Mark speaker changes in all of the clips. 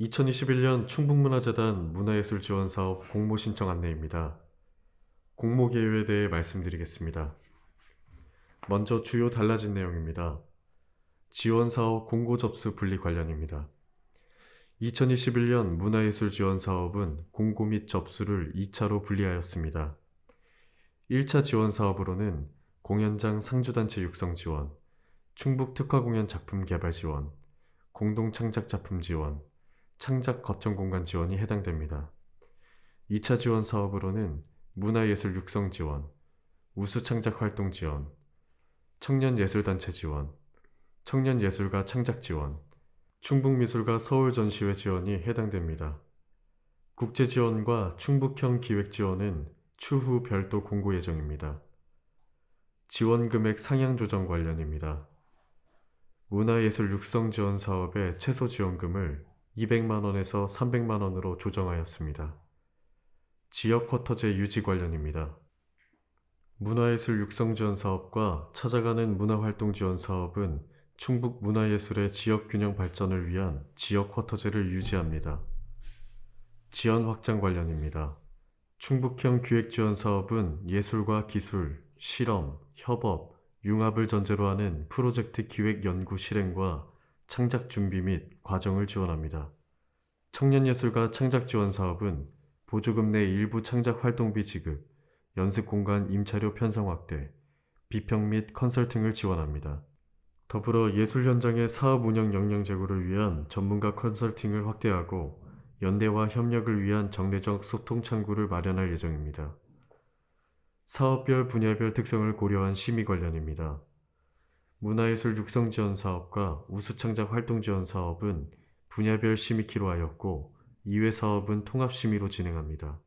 Speaker 1: 2021년 충북문화재단 문화예술지원사업 공모 신청 안내입니다. 공모 개요에 대해 말씀드리겠습니다. 먼저 주요 달라진 내용입니다. 지원사업 공고 접수 분리 관련입니다. 2021년 문화예술지원사업은 공고 및 접수를 2차로 분리하였습니다. 1차 지원사업으로는 공연장 상주단체 육성 지원, 충북특화공연 작품 개발 지원, 공동창작작품 지원, 창작 거점공간 지원이 해당됩니다. 2차 지원 사업으로는 문화예술 육성 지원, 우수창작 활동 지원, 청년예술단체 지원, 청년예술가 창작 지원, 충북미술가 서울전시회 지원이 해당됩니다. 국제지원과 충북형 기획지원은 추후 별도 공고 예정입니다. 지원금액 상향 조정 관련입니다. 문화예술 육성 지원 사업의 최소 지원금을 200만원에서 300만원으로 조정하였습니다. 지역 쿼터제 유지 관련입니다. 문화예술 육성 지원 사업과 찾아가는 문화활동 지원 사업은 충북 문화예술의 지역 균형 발전을 위한 지역 쿼터제를 유지합니다. 지원 확장 관련입니다. 충북형 기획 지원 사업은 예술과 기술, 실험, 협업, 융합을 전제로 하는 프로젝트 기획 연구 실행과 창작 준비 및 과정을 지원합니다. 청년예술가 창작 지원 사업은 보조금 내 일부 창작 활동비 지급, 연습 공간 임차료 편성 확대, 비평 및 컨설팅을 지원합니다. 더불어 예술 현장의 사업 운영 역량 제고를 위한 전문가 컨설팅을 확대하고 연대와 협력을 위한 정례적 소통 창구를 마련할 예정입니다. 사업별 분야별 특성을 고려한 심의 관련입니다. 문화예술 육성 지원 사업과 우수창작 활동 지원 사업은 분야별 심의키로 하였고 이외 사업은 통합 심의로 진행합니다.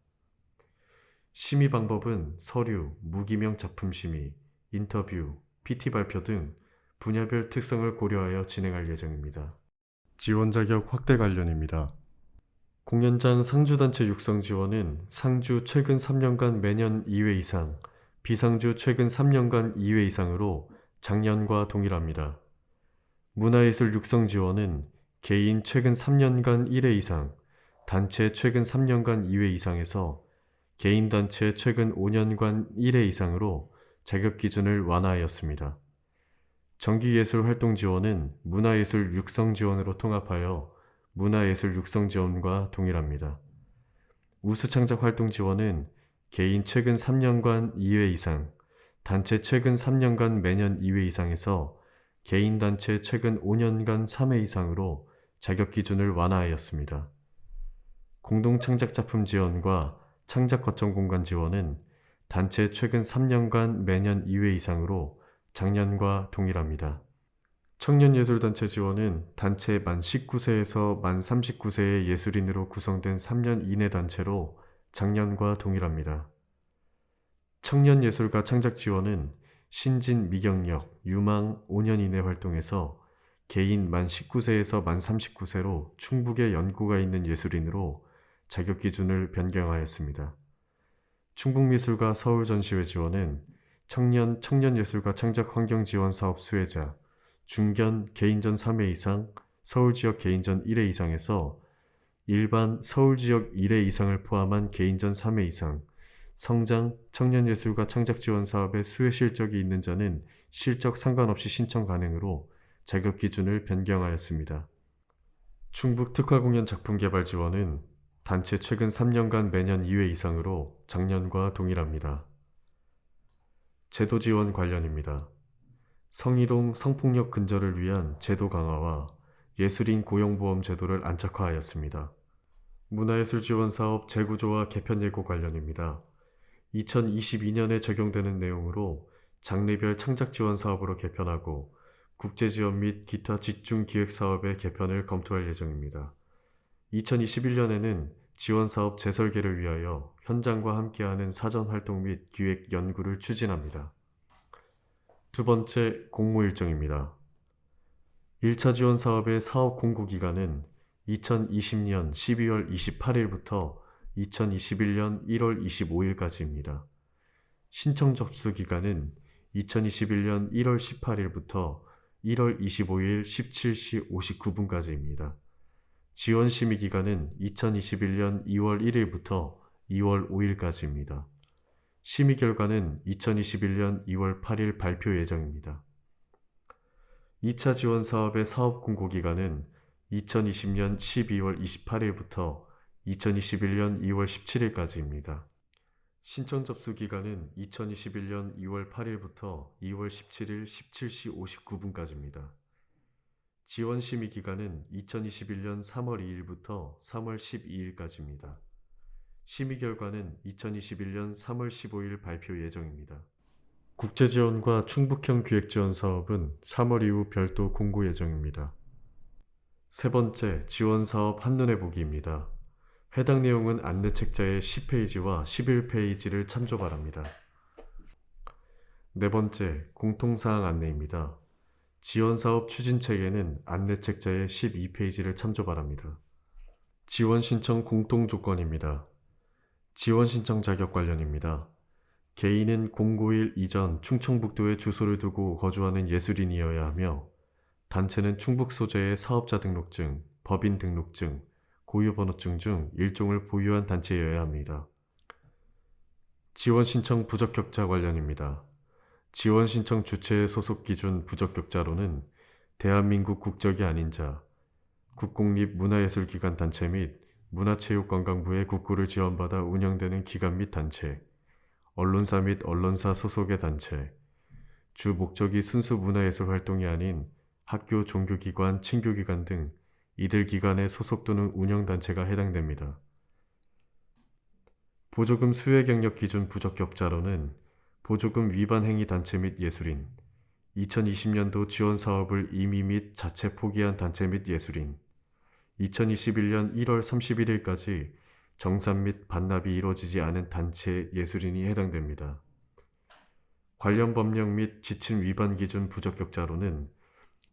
Speaker 1: 심의 방법은 서류, 무기명 작품 심의, 인터뷰, PT 발표 등 분야별 특성을 고려하여 진행할 예정입니다. 지원 자격 확대 관련입니다. 공연장 상주단체 육성 지원은 상주 최근 3년간 매년 2회 이상, 비상주 최근 3년간 2회 이상으로 작년과 동일합니다. 문화예술 육성 지원은 개인 최근 3년간 1회 이상, 단체 최근 3년간 2회 이상에서 개인 단체 최근 5년간 1회 이상으로 자격 기준을 완화하였습니다. 정기예술 활동 지원은 문화예술 육성 지원으로 통합하여 문화예술 육성 지원과 동일합니다. 우수창작 활동 지원은 개인 최근 3년간 2회 이상, 단체 최근 3년간 매년 2회 이상에서 개인 단체 최근 5년간 3회 이상으로 자격 기준을 완화하였습니다. 공동창작작품 지원과 창작 거점 공간 지원은 단체 최근 3년간 매년 2회 이상으로 작년과 동일합니다. 청년예술단체 지원은 단체 만 19세에서 만 39세의 예술인으로 구성된 3년 이내 단체로 작년과 동일합니다. 청년예술가 창작 지원은 신진 미경력, 유망 5년 이내 활동에서 개인 만 19세에서 만 39세로 충북에 연고가 있는 예술인으로 자격 기준을 변경하였습니다. 충북미술가 서울전시회 지원은 청년예술가 창작 환경 지원 사업 수혜자, 중견 개인전 3회 이상, 서울지역 개인전 1회 이상에서 일반 서울지역 1회 이상을 포함한 개인전 3회 이상, 성장 청년예술가 창작 지원 사업에 수혜 실적이 있는 자는 실적 상관없이 신청 가능으로 자격 기준을 변경하였습니다. 충북 특화공연 작품 개발 지원은 단체 최근 3년간 매년 2회 이상으로 작년과 동일합니다. 제도 지원 관련입니다. 성희롱 성폭력 근절을 위한 제도 강화와 예술인 고용보험 제도를 안착화하였습니다. 문화예술 지원 사업 재구조와 개편 예고 관련입니다. 2022년에 적용되는 내용으로 장르별 창작 지원 사업으로 개편하고 국제 지원 및 기타 집중 기획 사업의 개편을 검토할 예정입니다. 2021년에는 지원 사업 재설계를 위하여 현장과 함께하는 사전 활동 및 기획 연구를 추진합니다. 두 번째, 공모 일정입니다. 1차 지원 사업의 사업 공고 기간은 2020년 12월 28일부터 2021년 1월 25일까지입니다. 신청 접수 기간은 2021년 1월 18일부터 1월 25일 17시 59분까지입니다. 지원 심의 기간은 2021년 2월 1일부터 2월 5일까지입니다. 심의 결과는 2021년 2월 8일 발표 예정입니다. 2차 지원 사업의 사업 공고 기간은 2020년 12월 28일부터 2021년 2월 17일까지입니다. 신청 접수 기간은 2021년 2월 8일부터 2월 17일 17시 59분까지입니다. 지원 심의 기간은 2021년 3월 2일부터 3월 12일까지입니다. 심의 결과는 2021년 3월 15일 발표 예정입니다. 국제지원과 충북형 기획지원 사업은 3월 이후 별도 공고 예정입니다. 세 번째, 지원사업 한눈에 보기입니다. 해당 내용은 안내책자의 10페이지와 11페이지를 참조 바랍니다. 네 번째, 공통사항 안내입니다. 지원사업 추진책에는 안내책자의 12페이지를 참조 바랍니다. 지원신청 공통조건입니다. 지원신청 자격 관련입니다. 개인은 공고일 이전 충청북도에 주소를 두고 거주하는 예술인이어야 하며 단체는 충북 소재의 사업자 등록증, 법인 등록증, 고유번호증 중 일종을 보유한 단체여야 합니다. 지원신청 부적격자 관련입니다. 지원신청 주체의 소속 기준 부적격자로는 대한민국 국적이 아닌 자, 국공립 문화예술기관 단체 및 문화체육관광부의 국고를 지원받아 운영되는 기관 및 단체, 언론사 및 언론사 소속의 단체, 주 목적이 순수 문화예술 활동이 아닌 학교, 종교기관, 친교기관 등 이들 기관의 소속 또는 운영단체가 해당됩니다. 보조금 수혜 경력 기준 부적격자로는 보조금 위반 행위 단체 및 예술인, 2020년도 지원 사업을 임의 및 자체 포기한 단체 및 예술인, 2021년 1월 31일까지 정산 및 반납이 이루어지지 않은 단체 예술인이 해당됩니다. 관련 법령 및 지침 위반 기준 부적격자로는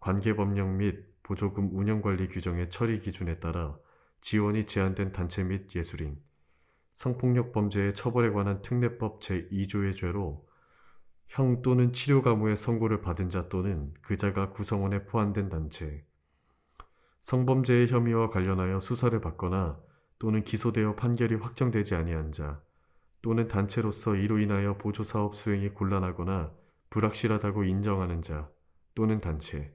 Speaker 1: 관계 법령 및 보조금 운영관리 규정의 처리 기준에 따라 지원이 제한된 단체 및 예술인, 성폭력 범죄의 처벌에 관한 특례법 제2조의 죄로 형 또는 치료 가무의 선고를 받은 자 또는 그 자가 구성원에 포함된 단체, 성범죄의 혐의와 관련하여 수사를 받거나 또는 기소되어 판결이 확정되지 아니한 자, 또는 단체로서 이로 인하여 보조사업 수행이 곤란하거나 불확실하다고 인정하는 자, 또는 단체,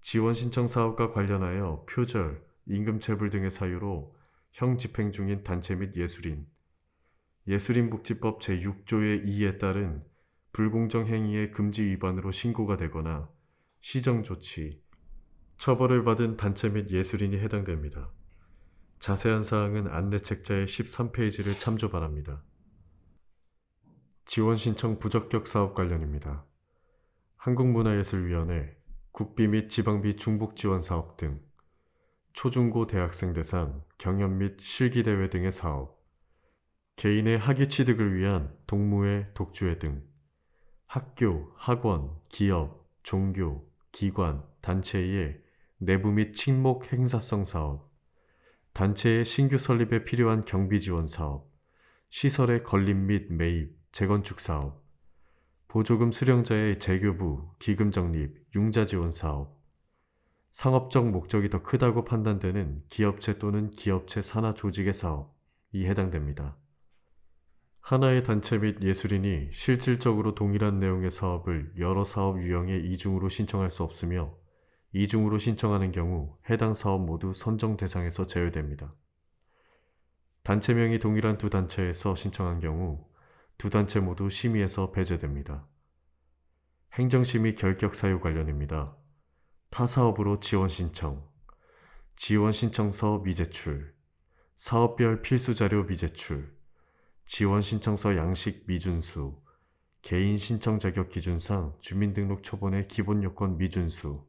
Speaker 1: 지원 신청 사업과 관련하여 표절, 임금체불 등의 사유로 형 집행 중인 단체 및 예술인, 예술인복지법 제6조의 2에 따른 불공정 행위의 금지 위반으로 신고가 되거나 시정조치, 처벌을 받은 단체 및 예술인이 해당됩니다. 자세한 사항은 안내책자의 13페이지를 참조 바랍니다. 지원 신청 부적격 사업 관련입니다. 한국문화예술위원회, 국비 및 지방비 중복 지원 사업 등, 초중고 대학생 대상 경연 및 실기대회 등의 사업, 개인의 학위 취득을 위한 동무회, 독주회 등, 학교, 학원, 기업, 종교, 기관, 단체의 내부 및 친목 행사성 사업, 단체의 신규 설립에 필요한 경비 지원 사업, 시설의 건립 및 매입, 재건축 사업, 보조금 수령자의 재교부, 기금 적립, 융자 지원 사업, 상업적 목적이 더 크다고 판단되는 기업체 또는 기업체 산하 조직의 사업이 해당됩니다. 하나의 단체 및 예술인이 실질적으로 동일한 내용의 사업을 여러 사업 유형의 이중으로 신청할 수 없으며 이중으로 신청하는 경우 해당 사업 모두 선정 대상에서 제외됩니다. 단체명이 동일한 두 단체에서 신청한 경우 두 단체 모두 심의에서 배제됩니다. 행정심의 결격 사유 관련입니다. 타 사업으로 지원 신청, 지원 신청서 미제출, 사업별 필수 자료 미제출, 지원 신청서 양식 미준수, 개인 신청 자격 기준상 주민등록 초본의 기본 요건 미준수,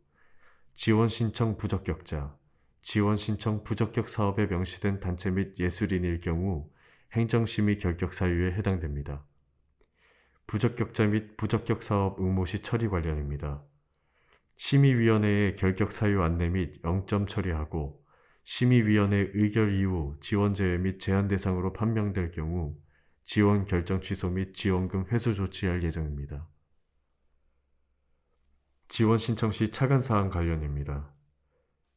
Speaker 1: 지원 신청 부적격자, 지원 신청 부적격 사업에 명시된 단체 및 예술인일 경우 행정심의 결격 사유에 해당됩니다. 부적격자 및 부적격 사업 응모시 처리 관련입니다. 심의위원회의 결격 사유 안내 및 0점 처리하고 심의위원회 의결 이후 지원 제외 및 제한 대상으로 판명될 경우 지원 결정 취소 및 지원금 회수 조치할 예정입니다. 지원 신청 시 차관 사항 관련입니다.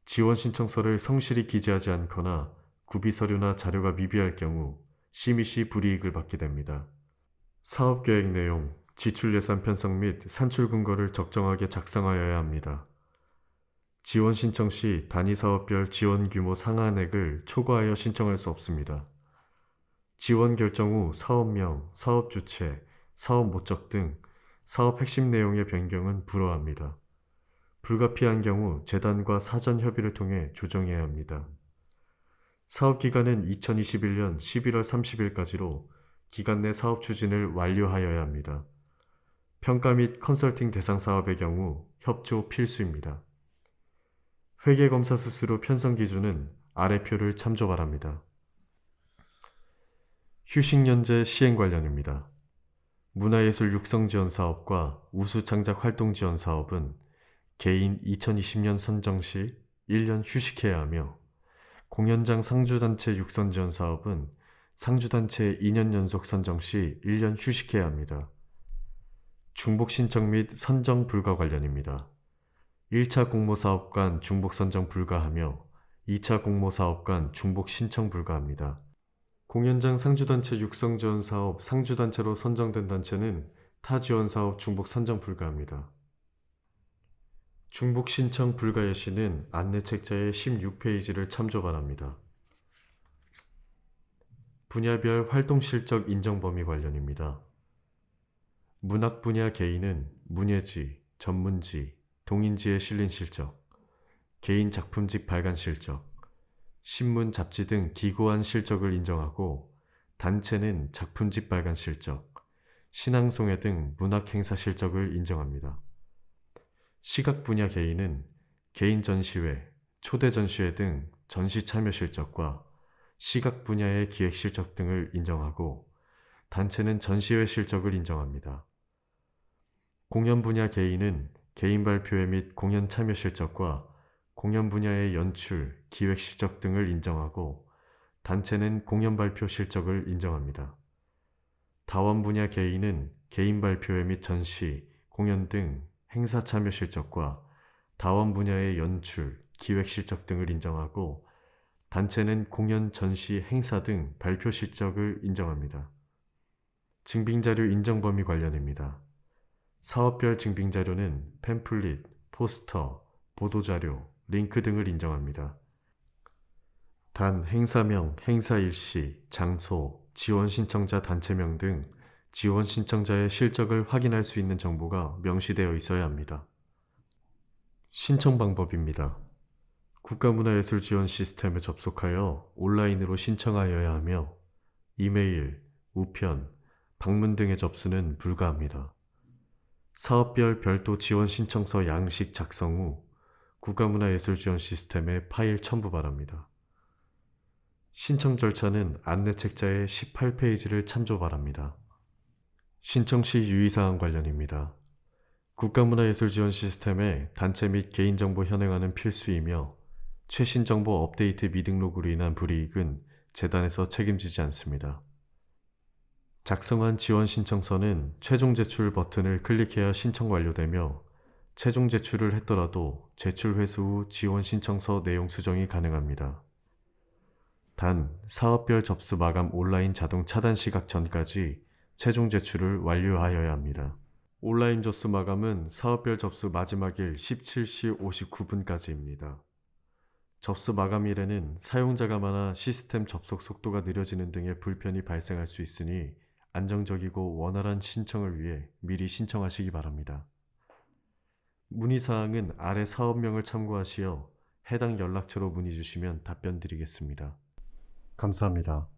Speaker 1: 지원 신청서를 성실히 기재하지 않거나 구비 서류나 자료가 미비할 경우 심의 시 불이익을 받게 됩니다. 사업계획 내용, 지출 예산 편성 및 산출 근거를 적정하게 작성하여야 합니다. 지원 신청 시 단위 사업별 지원 규모 상한액을 초과하여 신청할 수 없습니다. 지원 결정 후 사업명, 사업 주체, 사업 목적 등 사업 핵심 내용의 변경은 불허합니다. 불가피한 경우 재단과 사전 협의를 통해 조정해야 합니다. 사업 기간은 2021년 11월 30일까지로 기간 내 사업 추진을 완료하여야 합니다. 평가 및 컨설팅 대상 사업의 경우 협조 필수입니다. 회계검사 수수료 편성 기준은 아래 표를 참조 바랍니다. 휴식연재 시행 관련입니다. 문화예술 육성지원 사업과 우수창작 활동지원 사업은 개인 2020년 선정 시 1년 휴식해야 하며 공연장 상주단체 육성지원 사업은 상주단체 2년 연속 선정 시 1년 휴식해야 합니다. 중복 신청 및 선정 불가 관련입니다. 1차 공모사업 간 중복 선정 불가하며 2차 공모사업 간 중복 신청 불가합니다. 공연장 상주단체 육성지원 사업 상주단체로 선정된 단체는 타 지원사업 중복 선정 불가합니다. 중복 신청 불가 예시는 안내책자의 16페이지를 참조 바랍니다. 분야별 활동실적 인정 범위 관련입니다. 문학 분야 개인은 문예지, 전문지, 동인지에 실린 실적, 개인 작품집 발간 실적, 신문, 잡지 등 기고한 실적을 인정하고 단체는 작품집 발간 실적, 신앙송회 등 문학 행사 실적을 인정합니다. 시각 분야 개인은 개인 전시회, 초대 전시회 등 전시 참여 실적과 시각 분야의 기획 실적 등을 인정하고 단체는 전시회 실적을 인정합니다. 공연 분야 개인은 개인 발표회 및 공연 참여 실적과 공연 분야의 연출, 기획 실적 등을 인정하고 단체는 공연 발표 실적을 인정합니다. 다원 분야 개인은 개인 발표회 및 전시, 공연 등 행사 참여 실적과 다원 분야의 연출, 기획 실적 등을 인정하고 단체는 공연, 전시, 행사 등 발표 실적을 인정합니다. 증빙자료 인정 범위 관련입니다. 사업별 증빙자료는 팸플릿, 포스터, 보도자료, 링크 등을 인정합니다. 단 행사명, 행사 일시, 장소, 지원 신청자 단체명 등 지원 신청자의 실적을 확인할 수 있는 정보가 명시되어 있어야 합니다. 신청 방법입니다. 국가문화예술 지원 시스템에 접속하여 온라인으로 신청하여야 하며 이메일, 우편, 방문 등의 접수는 불가합니다. 사업별 별도 지원 신청서 양식 작성 후 국가문화예술 지원 시스템에 파일 첨부 바랍니다. 신청 절차는 안내책자의 18페이지를 참조 바랍니다. 신청 시 유의사항 관련입니다. 국가문화예술 지원 시스템에 단체 및 개인정보 현행화는 필수이며 최신 정보 업데이트 미등록으로 인한 불이익은 재단에서 책임지지 않습니다. 작성한 지원 신청서는 최종 제출 버튼을 클릭해야 신청 완료되며 최종 제출을 했더라도 제출 회수 후 지원 신청서 내용 수정이 가능합니다. 단, 사업별 접수 마감 온라인 자동 차단 시각 전까지 최종 제출을 완료하여야 합니다. 온라인 접수 마감은 사업별 접수 마지막 일 17시 59분까지입니다. 접수 마감일에는 사용자가 많아 시스템 접속 속도가 느려지는 등의 불편이 발생할 수 있으니 안정적이고 원활한 신청을 위해 미리 신청하시기 바랍니다. 문의사항은 아래 사업명을 참고하시어 해당 연락처로 문의 주시면 답변 드리겠습니다. 감사합니다.